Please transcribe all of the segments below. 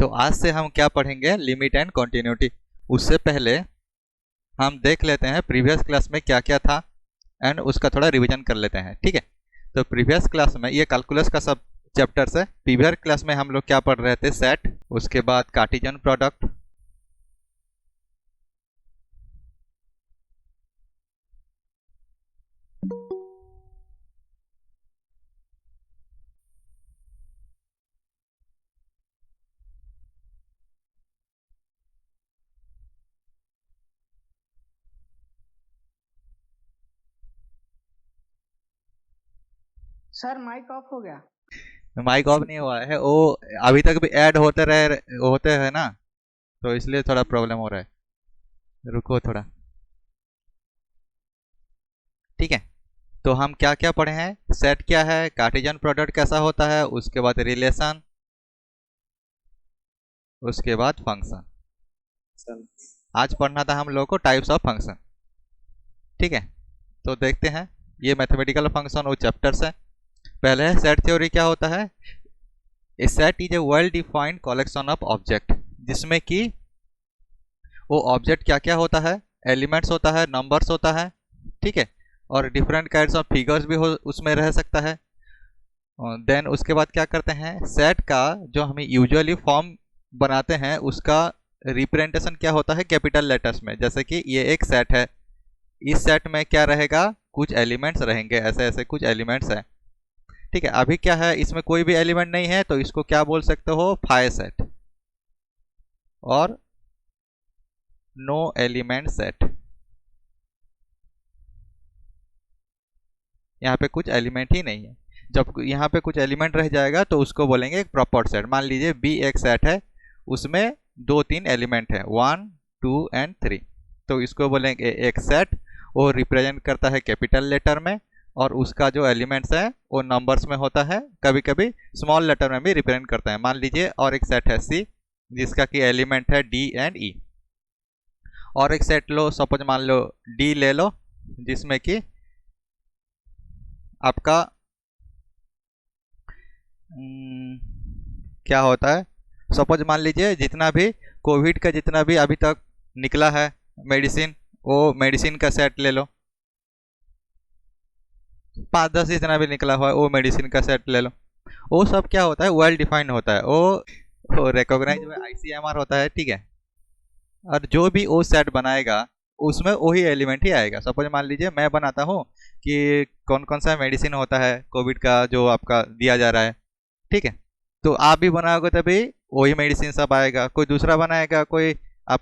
तो आज से हम क्या पढ़ेंगे, लिमिट एंड कॉन्टिन्यूटी। उससे पहले हम देख लेते हैं प्रीवियस क्लास में क्या क्या था एंड उसका थोड़ा रिवीजन कर लेते हैं, ठीक है। तो प्रीवियस क्लास में ये कैलकुलस का सब चैप्टर्स है। प्रीवियस क्लास में हम लोग क्या पढ़ रहे थे, सेट, उसके बाद Cartesian product, sir mike off हो गया। माइक ऑफ नहीं हुआ है, वो अभी तक भी ऐड होते हैं ना, तो इसलिए थोड़ा प्रॉब्लम हो रहा है। रुको थोड़ा, ठीक है। तो हम क्या क्या पढ़े हैं, सेट क्या है, कार्टेशियन प्रोडक्ट कैसा होता है, उसके बाद रिलेशन, उसके बाद फंक्शन। आज पढ़ना था हम लोगों को टाइप्स ऑफ फंक्शन, ठीक है। तो देखते हैं, ये मैथमेटिकल फंक्शन वो चैप्टर्स है। पहले है सेट थ्योरी। क्या होता है, a set is a well defined collection of object, जिसमें कि वो ऑब्जेक्ट क्या क्या होता है, एलिमेंट्स होता है, नंबर्स होता है, ठीक है, और डिफरेंट काइंड्स ऑफ फिगर्स भी हो उसमें रह सकता है। देन उसके बाद क्या करते हैं, सेट का जो हम यूजुअली फॉर्म बनाते हैं उसका रिप्रेजेंटेशन क्या होता है, कैपिटल लेटर्स में। जैसे कि ये एक सेट है, इस सेट में क्या रहेगा, कुछ एलिमेंट्स रहेंगे, ऐसे ऐसे कुछ एलिमेंट्स हैं, ठीक है। अभी क्या है, इसमें कोई भी एलिमेंट नहीं है, तो इसको क्या बोल सकते हो, फाई सेट और नो एलिमेंट सेट। यहाँ पे कुछ एलिमेंट ही नहीं है। जब यहाँ पे कुछ एलिमेंट रह जाएगा तो उसको बोलेंगे एक प्रॉपर सेट। मान लीजिए बी एक सेट है, उसमें 2-3 एलिमेंट है, 1, 2 एंड 3, तो इसको बोलेंगे एक सेट। वो रिप्रेजेंट करता है कैपिटल लेटर में, और उसका जो एलिमेंट्स है वो नंबर्स में होता है, कभी कभी स्मॉल लेटर में भी रिप्रेजेंट करता है। मान लीजिए और एक सेट है सी, जिसका कि एलिमेंट है डी एंड ई। और एक सेट लो, सपोज मान लो डी ले लो, जिसमें कि आपका क्या होता है, सपोज मान लीजिए जितना भी कोविड का जितना भी अभी तक निकला है मेडिसिन, वो मेडिसिन का सेट ले लो। 5-10 जितना भी निकला हुआ है वो मेडिसिन का सेट ले लो। वो सब क्या होता है, वेल डिफाइंड होता है, वो रिकॉग्नाइज बाय आईसीएमआर होता है, ठीक है। और जो भी वो सेट बनाएगा उसमें वही एलिमेंट ही आएगा। सपोज मान लीजिए मैं बनाता हूँ कि कौन कौन सा मेडिसिन होता है कोविड का जो आपका दिया जा रहा है, ठीक है। तो आप भी बनाओगे तभी वही मेडिसिन सब आएगा, कोई दूसरा बनाएगा, कोई आप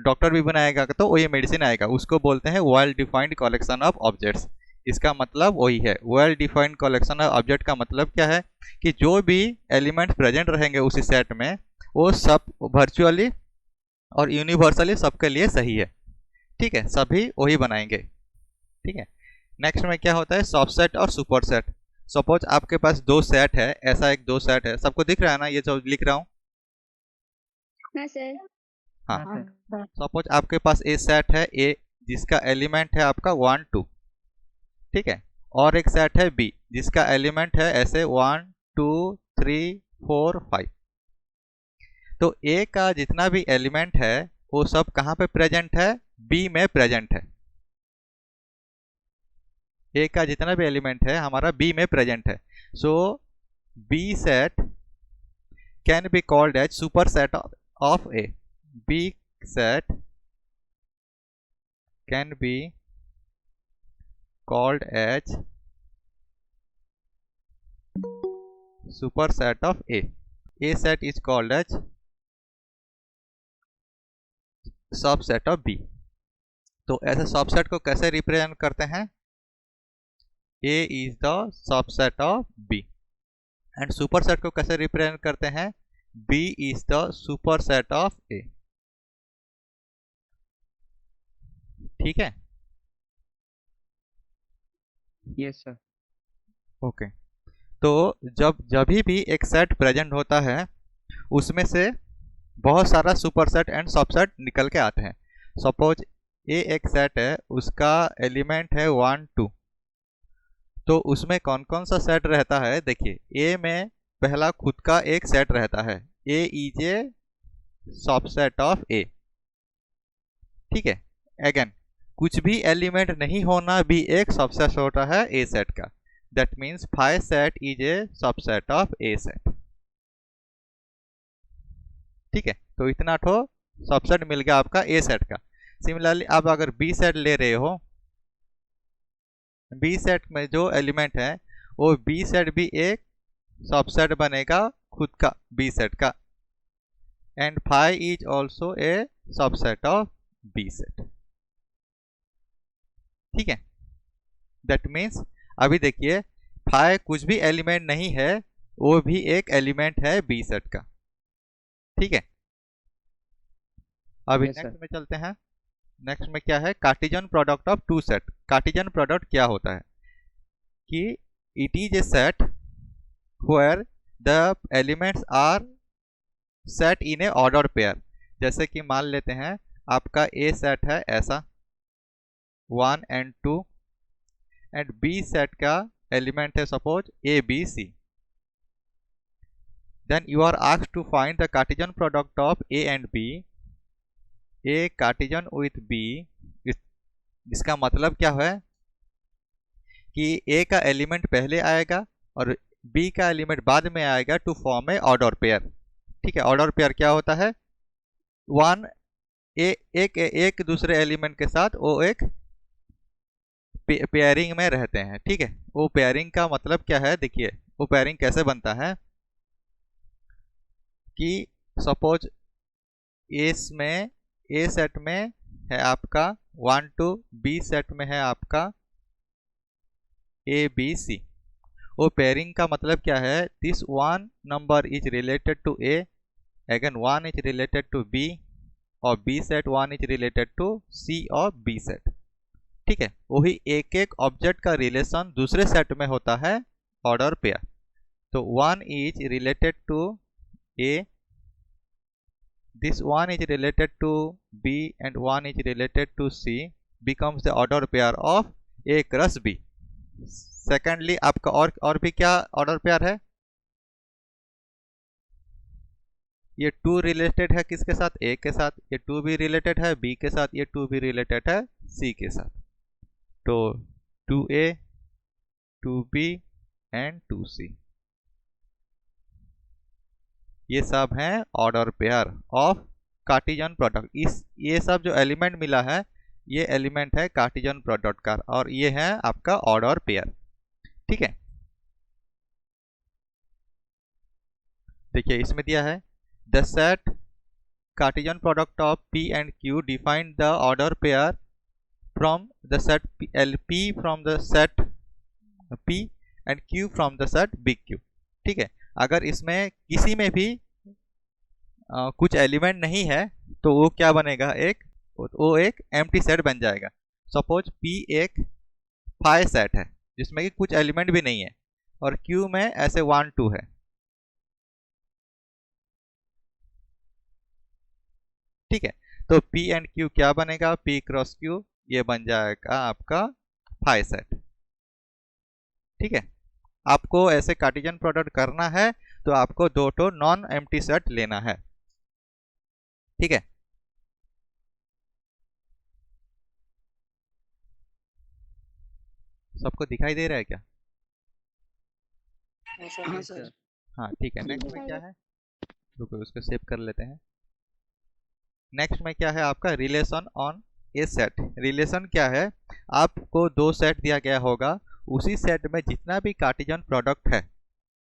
डॉक्टर भी बनाएगा तो वही मेडिसिन आएगा। उसको बोलते हैं well defined collection of objects. इसका मतलब वही है, well defined collection of object का मतलब क्या है कि जो भी एलिमेंट प्रेजेंट रहेंगे उसी सेट में, वो सब वर्चुअली और यूनिवर्सली सबके लिए सही है, ठीक है, सभी वही बनाएंगे, ठीक है। नेक्स्ट में क्या होता है, सबसेट और सुपरसेट। सपोज आपके पास दो सेट है, ऐसा एक दो सेट है, सबको दिख रहा है ना ये जो लिख रहा हूँ। हाँ सर। हाँ, सपोज आपके पास ए सेट है ए, जिसका एलिमेंट है आपका 1, 2, ठीक है, और एक सेट है बी जिसका एलिमेंट है ऐसे 1, 2, 3, 4, 5। तो ए का जितना भी एलिमेंट है वो सब कहाँ पे प्रेजेंट है, बी में प्रेजेंट है। ए का जितना भी एलिमेंट है हमारा बी में प्रेजेंट है। So B set can be called as superset of A. B set can be called as superset of A. A set is called as subset of B. तो ऐसे subset को कैसे represent करते हैं, A is the subset of B. And superset को कैसे represent करते हैं, B is the superset of A, ठीक है। Yes sir. ओके, तो जब भी एक सेट प्रेजेंट होता है उसमें से बहुत सारा सुपरसेट एंड सबसेट निकल के आते हैं। सपोज ए एक सेट है, उसका एलिमेंट है 1, 2, तो उसमें कौन कौन सा सेट रहता है, देखिए ए में पहला खुद का एक सेट रहता है, ए इज ए सबसेट ऑफ ए। ठीक है, अगेन कुछ भी एलिमेंट नहीं होना भी एक सबसेट होता है ए सेट का। That means phi set is a subset of A set. ठीक है, तो इतना ठो सबसेट मिल गया आपका ए सेट का। सिमिलरली आप अगर बी सेट ले रहे हो, बी सेट में जो एलिमेंट है वो बी सेट भी एक सबसेट बनेगा खुद का बी सेट का, and phi is also a subset of b set. ठीक है, दैट मीन्स अभी देखिए फाई कुछ भी एलिमेंट नहीं है, वो भी एक एलिमेंट है बी सेट का। ठीक है, अभी Yes, sir. नेक्स्ट में चलते हैं। नेक्स्ट में क्या है, Cartesian product of two set. Cartesian product क्या होता है कि it is a set where the elements are set in a order pair. जैसे कि मान लेते हैं आपका ए सेट है ऐसा 1 and 2, एंड बी सेट का एलिमेंट है suppose a B c. Then you are asked to find the Cartesian product of a and b, a Cartesian with b. इसका मतलब क्या है कि ए का एलिमेंट पहले आएगा और बी का एलिमेंट बाद में आएगा to form a order pair. ठीक है, ऑर्डर पेयर क्या होता है, वन एक दूसरे एलिमेंट के साथ वो एक पेयरिंग में रहते हैं। ठीक है, वो पेयरिंग का मतलब क्या है, देखिए वो पेयरिंग कैसे बनता है कि सपोज ए सेट में है आपका 1 2, बी सेट में है आपका ए बी सी। वो पेयरिंग का मतलब क्या है, this one number is related to A, again one is related to B, और B set one is related to C और बी सेट। ठीक है, वही एक एक ऑब्जेक्ट का रिलेशन दूसरे सेट में होता है ऑर्डर पेयर। तो one is related to a, this one is related to B and one is related to C, becomes the order pair of A cross B। Secondly आपका और भी क्या ऑर्डर पेयर है, ये 2 रिलेटेड है किसके साथ, A के साथ, ये 2 भी रिलेटेड है B के साथ, ये 2 भी रिलेटेड है C के साथ। तो 2A 2B एंड 2C, ये सब हैं order pair of Cartesian product. ये सब जो एलिमेंट मिला है ये एलिमेंट है कार्टेशियन प्रोडक्ट का, और ये है आपका ऑर्डर पेयर। ठीक है, देखिए इसमें दिया है the set Cartesian product of P and Q define the order pair from the set P from the set P and Q from the set BQ। ठीक है, अगर इसमें किसी में भी कुछ एलिमेंट नहीं है तो वो क्या बनेगा, वो एक एम्प्टी सेट बन जाएगा। सपोज P एक फाई सेट है जिसमें कि कुछ एलिमेंट भी नहीं है, और Q में ऐसे 1 2 है। ठीक है, तो P एंड Q क्या बनेगा, P क्रॉस Q, ये बन जाएगा आपका फाई सेट। ठीक है, आपको ऐसे कार्टेशियन प्रोडक्ट करना है तो आपको 2 तो नॉन एम्प्टी सेट लेना है। ठीक है, सबको दिखाई दे रहा है क्या? हाँ सर। हाँ ठीक है, नेक्स्ट में क्या है, रुको उसको सेव कर लेते हैं। नेक्स्ट में क्या है आपका relation on A set. Relation क्या है, आपको 2 सेट दिया गया होगा, उसी सेट में जितना भी कार्टेशियन प्रोडक्ट है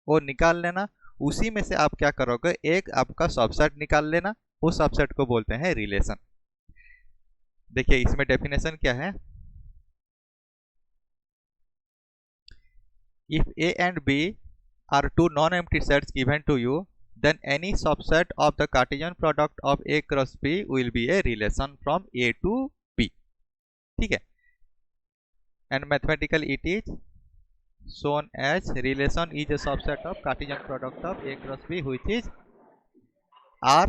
वो निकाल लेना, उसी में से आप क्या करोगे, एक आपका सबसेट निकाल लेना, उस सबसेट को बोलते हैं रिलेशन। देखिए इसमें डेफिनेशन क्या है, if A and B are 2 non-empty sets given to you, then any subset of the Cartesian product of A cross B will be a relation from A to B। ठीक है, and mathematically it is shown as relation is a subset of Cartesian product of A cross B which is R।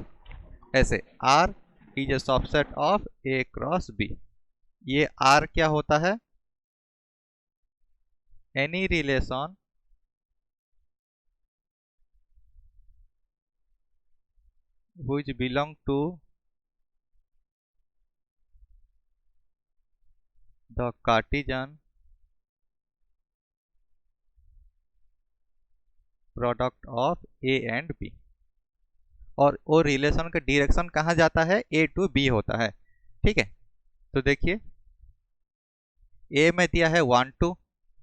ऐसे R is a subset of A cross B। ये R क्या होता है, any relation which belong to the Cartesian product of a and b. और वो relation का direction कहाँ जाता है, ए टू बी होता है। ठीक है, तो देखिए ए में दिया है 1 2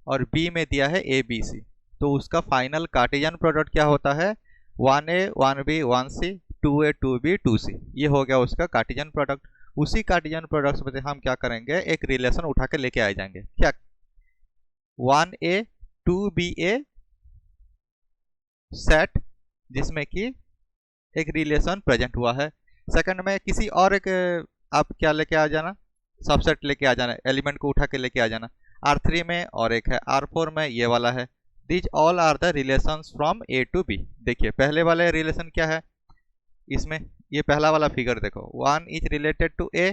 और बी में दिया है ए बी सी, तो उसका फाइनल कार्टेशियन प्रोडक्ट क्या होता है, 1a 1b 1c 2a 2b 2c, ये हो गया उसका कार्टेशियन प्रोडक्ट। उसी कार्टेशियन प्रोडक्ट में से हम क्या करेंगे, एक रिलेशन उठा के लेके आ जाएंगे, क्या 1a 2ba सेट जिसमें कि एक रिलेशन प्रेजेंट हुआ है। सेकंड में किसी और एक आप क्या लेके आ जाना, सबसेट लेके आ जाना, एलिमेंट को उठा के लेके आ जाना। R3 में और एक है, R4 में ये वाला है। These all are the relations from A to B। देखिए पहले वाले रिलेशन क्या है, इसमें ये पहला वाला फिगर देखो, 1 is related to A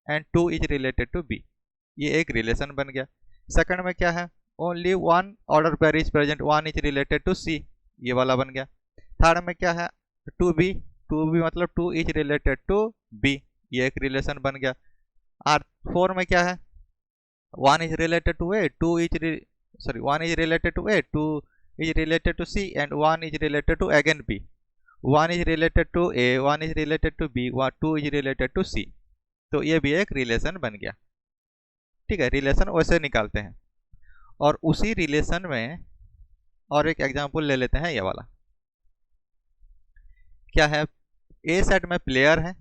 and 2 is related to B, ये एक रिलेशन बन गया। सेकंड में क्या है, only one order pair is present, 1 is related to C, ये वाला बन गया। थर्ड में क्या है, 2B मतलब 2 इज रिलेटेड टू B, ये एक रिलेशन बन गया। R4 में क्या है, 1 is related to A, 1 is related to A, 2 is related to C and 1 is related to again B। 1 is related to A, 1 is related to B, 2 is related to C, तो ये भी एक relation बन गया। ठीक है, relation वैसे निकालते हैं। और उसी रिलेशन में और एक एग्जांपल ले लेते हैं, ये वाला क्या है, ए सेट में प्लेयर है,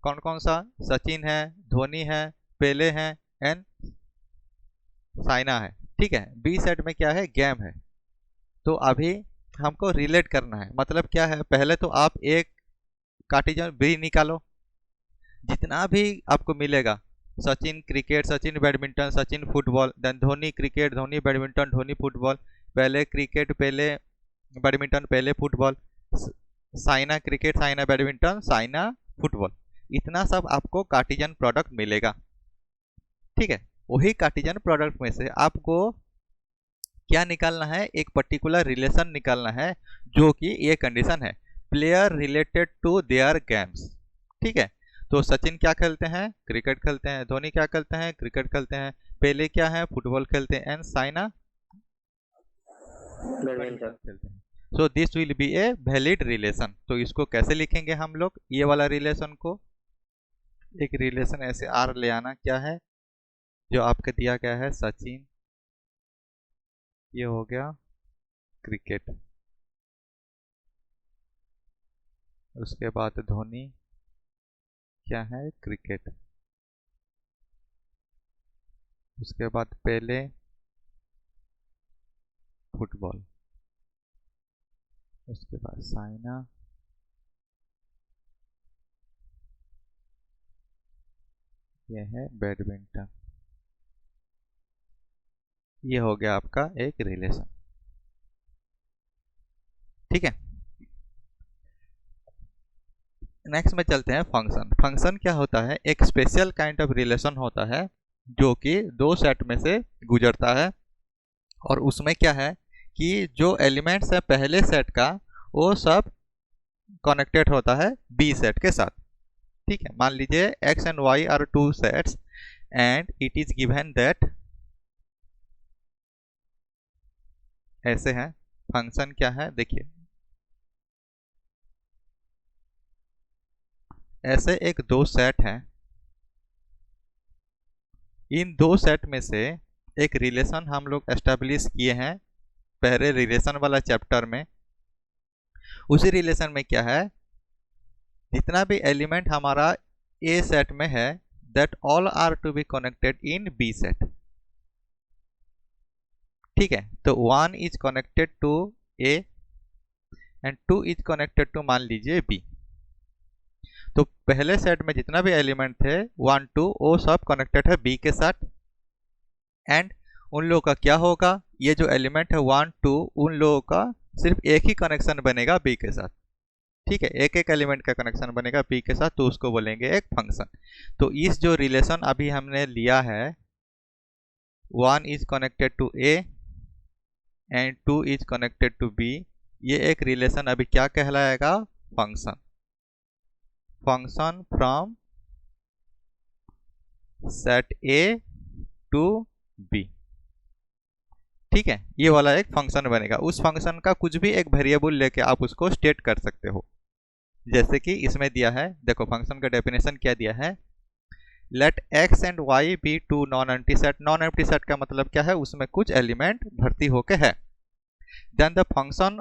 कौन कौन सा, सचिन है, धोनी है, पेले हैं एंड साइना है। ठीक है, बी सेट में क्या है, गेम है। तो अभी हमको रिलेट करना है, मतलब क्या है, पहले तो आप एक कार्टेशियन बी निकालो, जितना भी आपको मिलेगा, Sachin cricket, Sachin badminton, Sachin football, then Dhoni cricket, Dhoni badminton, Dhoni football, Pele cricket, Pele badminton, Pele football, Saina cricket, Saina badminton, Saina football, इतना सब आपको कार्टेशियन प्रोडक्ट मिलेगा। ठीक है, वही कार्टेशियन प्रोडक्ट में से आपको क्या निकालना है, एक पर्टिकुलर रिलेशन निकालना है, जो कि ये कंडीशन है, player related to their games. ठीक है, तो सचिन क्या खेलते हैं, क्रिकेट खेलते हैं, धोनी क्या खेलते हैं, क्रिकेट खेलते हैं, पहले क्या है, फुटबॉल खेलते हैं, एंड साइना बैडमिंटन खेलते हैं। So this will be a valid relation. तो इसको कैसे लिखेंगे हम लोग, ये वाला रिलेशन को एक रिलेशन ऐसे आर ले आना, क्या है जो आपके दिया गया है, सचिन, ये हो गया क्रिकेट, उसके बाद धोनी क्या है, क्रिकेट, उसके बाद पेले फुटबॉल, उसके बाद साइना ये है बैडमिंटन। ये हो गया आपका एक रिलेशन। ठीक है, नेक्स्ट में चलते हैं फंक्शन। फंक्शन क्या होता है, एक स्पेशल काइंड ऑफ रिलेशन होता है जो कि दो सेट में से गुजरता है, और उसमें क्या है कि जो एलिमेंट्स है पहले सेट का वो सब कनेक्टेड होता है बी सेट के साथ। ठीक है, मान लीजिए x and y are two sets and it is given that, ऐसे हैं। फंक्शन क्या है, देखिए ऐसे एक दो सेट हैं, इन दो सेट में से एक रिलेशन हम लोग एस्टेब्लिश किए हैं पहले रिलेशन वाला चैप्टर में। उसी रिलेशन में क्या है, जितना भी एलिमेंट हमारा ए सेट में है, that all are to be connected in b set. ठीक है, तो 1 is connected to a and 2 is connected to मान लीजिए बी। तो पहले सेट में जितना भी एलिमेंट थे 1 2 वो सब कनेक्टेड है बी के साथ, एंड उन लोगों का क्या होगा, ये जो एलिमेंट है 1 2 उन लोगों का सिर्फ एक ही कनेक्शन बनेगा बी के साथ। ठीक है, एक एक एलिमेंट का कनेक्शन बनेगा बी के साथ, तो उसको बोलेंगे एक फंक्शन। तो इस जो रिलेशन अभी हमने लिया है, 1 is connected to a and 2 is connected to b, ये एक रिलेशन अभी क्या कहलाएगा? Function. Function from set A to B, ठीक है, ये वाला एक फंक्शन बनेगा। उस फंक्शन का कुछ भी एक वेरिएबल लेके आप उसको स्टेट कर सकते हो, जैसे कि इसमें दिया है, देखो फंक्शन का डेफिनेशन क्या दिया है, let x and y be two non empty set. Non empty set का मतलब क्या है? उसमें कुछ एलिमेंट भर्ती होके है। Then the function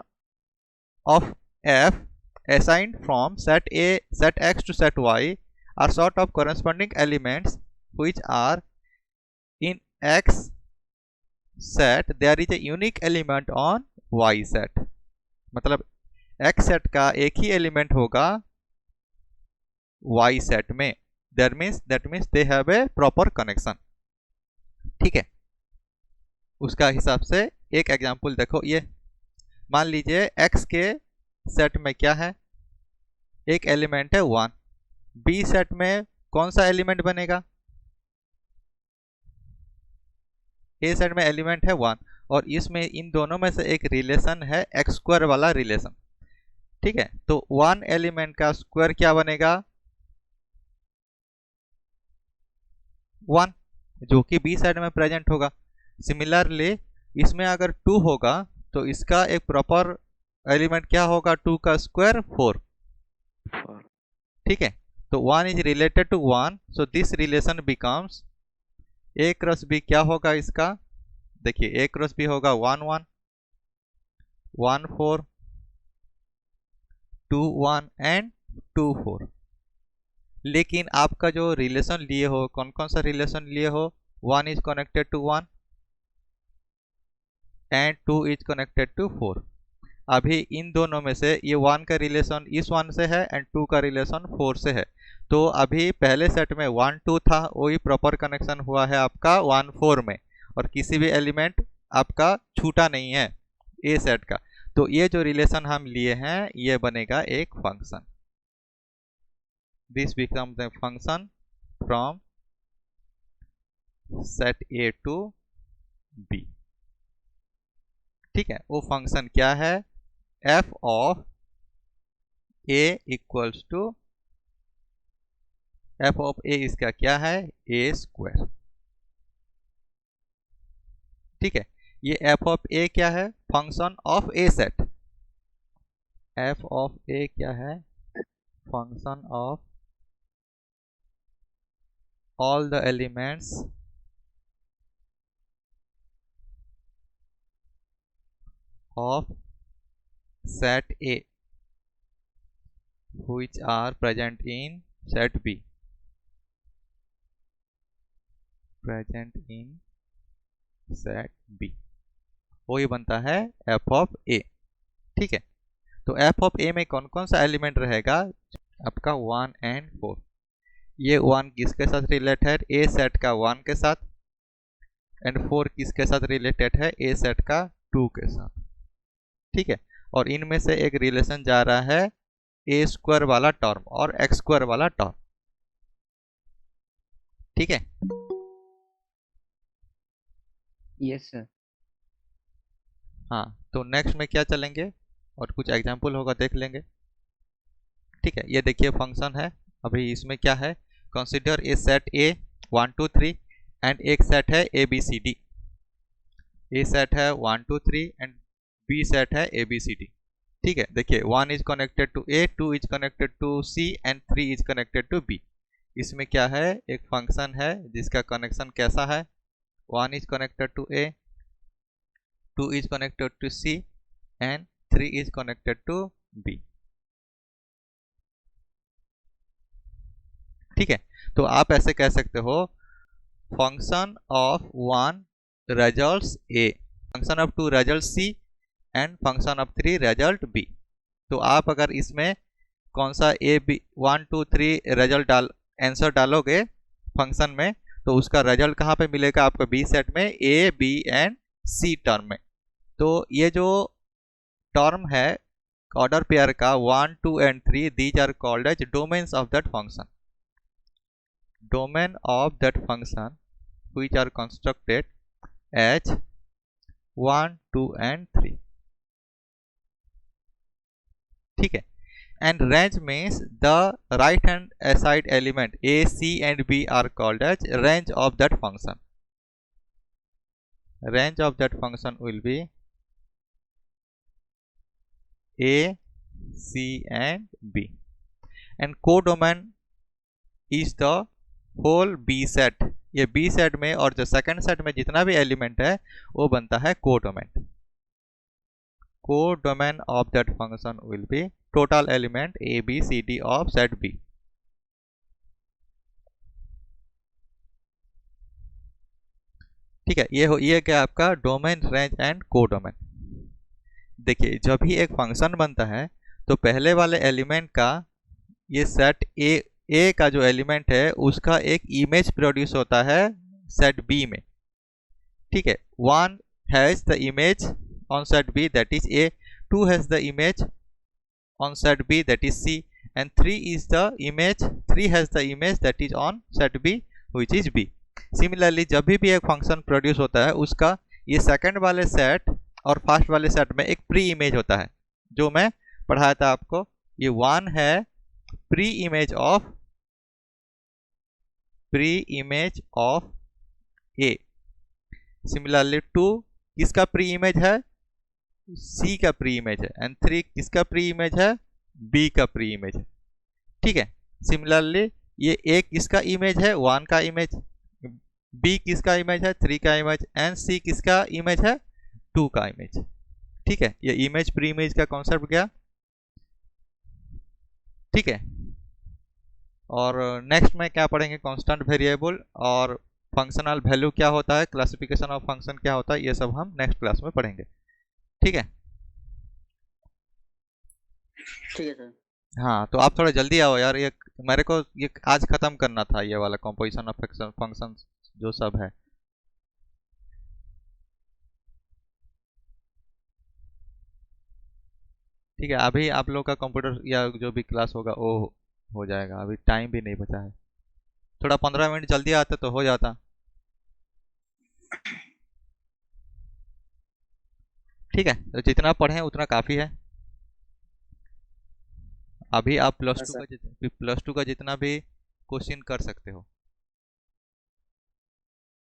of f assigned from set A, set X to set Y are sort of corresponding elements which are in X set there is a unique element on Y set। मतलब X set का एक ही element होगा Y set में, that means they have a proper connection, ठीक है। उसका हिसाब से एक एग्जांपल देखो, ये मान लीजिए X के सेट में क्या है? एक एलिमेंट है 1। बी सेट में कौन सा एलिमेंट बनेगा? ए सेट में एलिमेंट है 1, और इसमें इन दोनों में से एक रिलेशन है एक्स स्क्वायर वाला रिलेशन, ठीक है। तो 1 एलिमेंट का स्क्वायर क्या बनेगा? 1, जो कि बी सेट में प्रेजेंट होगा। सिमिलरली इसमें अगर 2 होगा तो इसका एक प्रॉपर एलिमेंट क्या होगा? 2 का स्क्वायर 4, ठीक है। तो 1 is related to 1, so this relation becomes A cross B. क्या होगा इसका? देखिए ए क्रॉस बी होगा 1 1 1 4 2 1 एंड 2 4। लेकिन आपका जो रिलेशन लिए हो, कौन कौन सा रिलेशन लिए हो? 1 is connected to 1 and 2 is connected to 4। अभी इन दोनों में से ये 1 का रिलेशन इस 1 से है एंड 2 का रिलेशन 4 से है। तो अभी पहले सेट में 1 2 था, वही प्रॉपर कनेक्शन हुआ है आपका 1 4 में, और किसी भी एलिमेंट आपका छूटा नहीं है ए सेट का। तो ये जो रिलेशन हम लिए हैं ये बनेगा एक function. This become the function from set A to B, ठीक है। वो फंक्शन क्या है? F of A equals to, F of A इसका क्या है? ए स्क्वायर, ठीक है। ये एफ ऑफ ए क्या है? Function of A set. F of A क्या है? Function of all the elements of set A which are present in set B, present in set B, वो ही बनता है f of A, ठीक है। तो f of A में कौन कौन सा एलिमेंट रहेगा? आपका 1 एंड 4। ये 1 किसके साथ रिलेटेड? ए सेट का 1 के साथ, एंड 4 किसके साथ रिलेटेड है? ए सेट का 2 के साथ, ठीक है। और इनमें से एक रिलेशन जा रहा है ए स्क्वायर वाला टर्म और एक्स स्क्वायर वाला टर्म, ठीक है। Yes sir. हाँ, तो नेक्स्ट में क्या चलेंगे और कुछ एग्जांपल होगा देख लेंगे, ठीक है। ये देखिए फंक्शन है, अभी इसमें क्या है? Consider A set A 1 2 3 and एक सेट है A B C D. A set है 1 2 3 एंड बी सेट है ए बी सी डी, ठीक है। देखिए 1 is connected to A, 2 is connected to C and 3 is connected to B. इसमें क्या है? एक फंक्शन है जिसका कनेक्शन कैसा है? 1 is connected to A, 2 is connected to C and 3 is connected to B, ठीक है। तो आप ऐसे कह सकते हो function of 1 results A, function of 2 result C and function of 3 result B. तो आप अगर इसमें कौन सा ए बी 1 2 3 रिजल्ट आंसर डालोगे फंक्शन में, तो उसका रिजल्ट कहाँ पे मिलेगा आपको? बी सेट में A B and C term में। तो ये जो टर्म है ऑर्डर पेयर का 1 2 and 3, these are called as domains of that function. Domain of that function which are constructed as 1 2 and 3, ठीक है। And range means the right hand side element a c and b are called as range of that function. Range of that function will be a c and b, and codomain is the whole b set. ये b set में और जो second set में जितना भी element है वो बनता है codomain. Codomain of that function will be total element a b c d of set b. ठीक है, ये क्या आपका डोमेन, रेंज एंड कोडोमेन. देखिए जब भी एक फंक्शन बनता है तो पहले वाले एलिमेंट का ये सेट ए का जो एलिमेंट है उसका एक इमेज प्रोड्यूस होता है सेट बी में, ठीक है. 1 has the image on set B that is A, 2 has the image on set B that is C, and 3 has the image that is on set B which is B. Similarly जब भी एक function produce होता है उसका ये second वाले set और first वाले सेट में एक प्री इमेज होता है जो मैं पढ़ाया था आपको. ये 1 है pre image of A. Similarly 2 किसका प्री इमेज है, सी का प्री इमेज है, एंड 3 किसका प्री इमेज है, बी का प्री इमेज है, ठीक है. सिमिलरली ये ए किसका इमेज है, 1 का इमेज, बी किसका इमेज है, 3 का इमेज, एंड सी किसका इमेज है, 2 का इमेज, ठीक है. ये इमेज प्री इमेज का कॉन्सेप्ट गया, ठीक है. और नेक्स्ट में क्या पढ़ेंगे, कांस्टेंट वेरिएबल और फंक्शनल वैल्यू क्या होता है, क्लासिफिकेशन ऑफ फंक्शन क्या होता है, ये सब हम नेक्स्ट क्लास में पढ़ेंगे, ठीक है. ठीक है सर. हाँ तो आप थोड़ा जल्दी आओ यार, ये मेरे को ये आज खत्म करना था ये वाला कंपोजिशन ऑफ फंक्शन जो सब है. ठीक है, अभी आप लोग का कंप्यूटर या जो भी क्लास होगा वो हो जाएगा, अभी टाइम भी नहीं बचा है. थोड़ा 15 मिनट जल्दी आते तो हो जाता. ठीक है, तो जितना पढ़ें उतना काफ़ी है. अभी आप प्लस टू का जितना भी क्वेश्चन कर सकते हो.